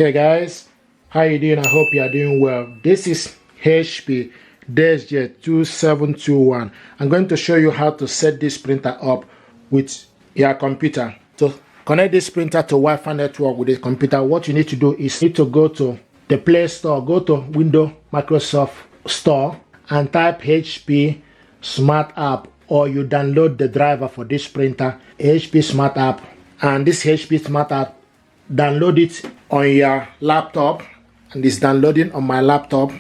Hey guys, how you doing? I hope you are doing well. This is HP Deskjet 2721. I'm going to show you how to set this printer up with your computer. To connect this printer to Wi-Fi network with the computer, what you need to do is you need to go to the Play Store, go to Windows Microsoft Store and type HP Smart App, or you download the driver for this printer, HP Smart App. And this HP Smart App, download it on your laptop, and it's downloading on my laptop.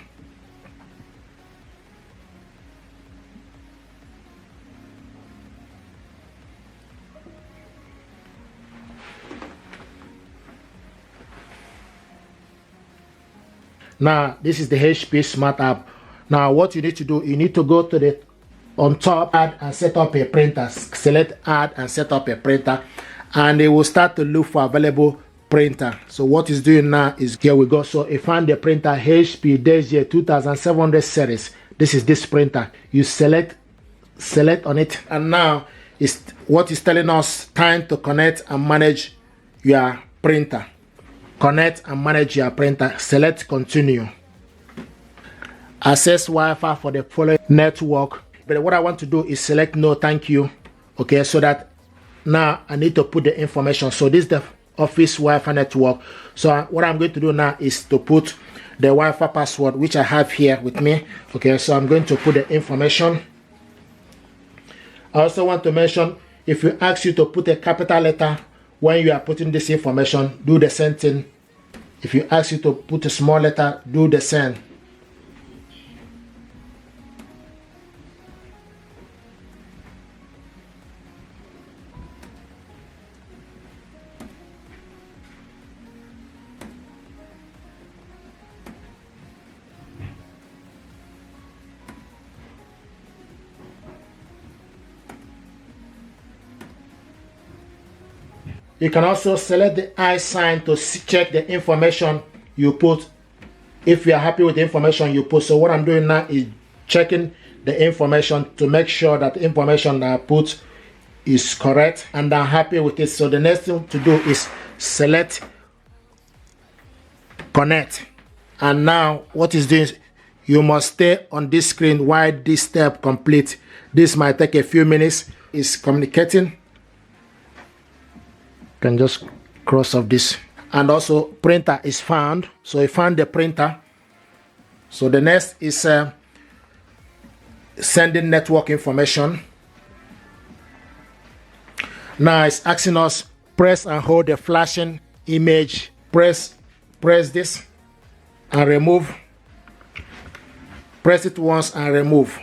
Now this is the HP Smart App. Now what you need to do, you need to go to the on top, add and set up a printer. Select add and set up a printer, and it will start to look for available printer. So what it's doing now is, here we go. So I found the printer HP Deskjet 2700 series. This is this printer. You select on it, and now it's what is telling us time to connect and manage your printer. Connect and manage your printer. Select continue. Access Wi-Fi for the following network. But what I want to do is select no thank you. Okay, so that now I need to put the information. So this is the office Wi-Fi network. So what I'm going to do now is to put the Wi-Fi password, which I have here with me. Okay, so I'm going to put the information. I also want to mention, if you ask you to put a capital letter when you are putting this information, do the same thing. If you ask you to put a small letter, do the same. You can also select the I sign to check the information you put, if you are happy with the information you put. So what I'm doing now is checking the information to make sure that the information that I put is correct, and I'm happy with it. So the next thing to do is select connect. And now what is doing, you must stay on this screen while this step complete. This might take a few minutes. It's communicating. Can just cross off this, and also printer is found. So I found the printer. So the next is sending network information. Now it's asking us press and hold the flashing image. Press this and remove. Press it once and remove.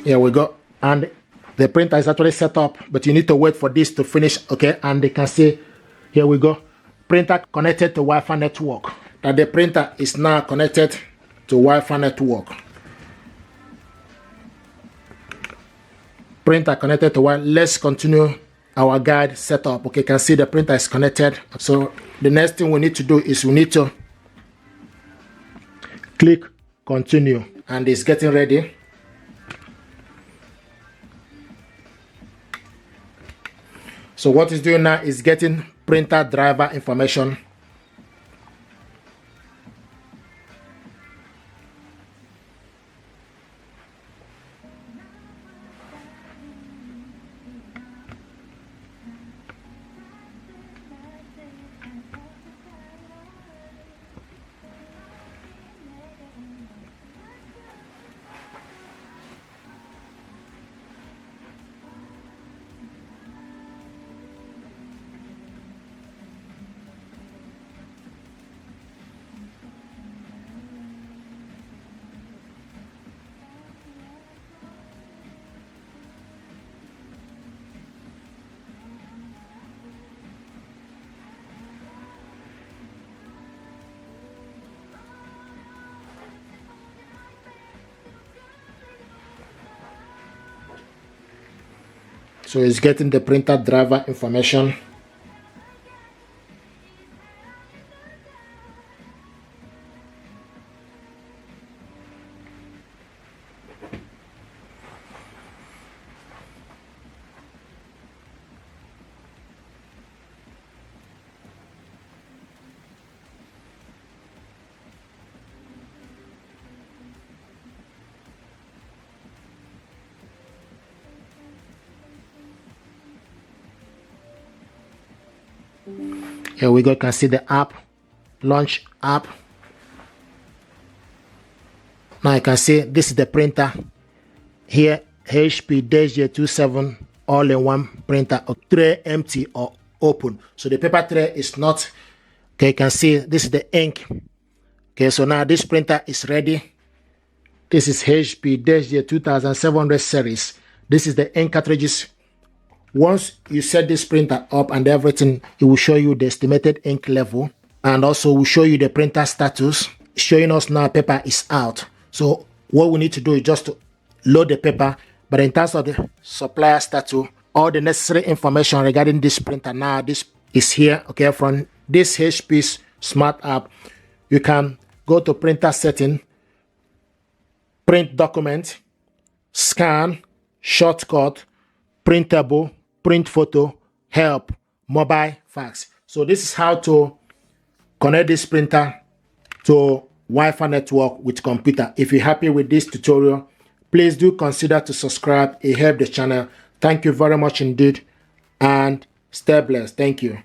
Here we go, and the printer is actually set up, but you need to wait for this to finish. Okay, and they can see, here we go, printer connected to Wi-Fi network. That the printer is now connected to Wi-Fi network. Printer connected to Wi-Fi. Let's continue our guide setup. Okay, you can see the printer is connected. So the next thing we need to do is we need to click continue, and it's getting ready. So what it's doing now is getting printer driver information. So it's getting the printer driver information. Here we go, you can see the app, launch app. Now you can see this is the printer. Here, HP Deskjet 27 all-in-one printer, or tray empty or open. So the paper tray is not, okay, you can see this is the ink. Okay, so now this printer is ready. This is HP Deskjet 2700 series. This is the ink cartridges. Once you set this printer up and everything, it will show you the estimated ink level, and also will show you the printer status, showing us now paper is out. So what we need to do is just to load the paper. But in terms of the supplier status, all the necessary information regarding this printer now, this is here. Okay, from this HP's smart app, you can go to printer setting, print document, scan, shortcut, printable, print photo, help, mobile, fax. So this is how to connect this printer to Wi-Fi network with computer. If you're happy with this tutorial, please do consider to subscribe. It helps the channel. Thank you very much indeed, and stay blessed. Thank you.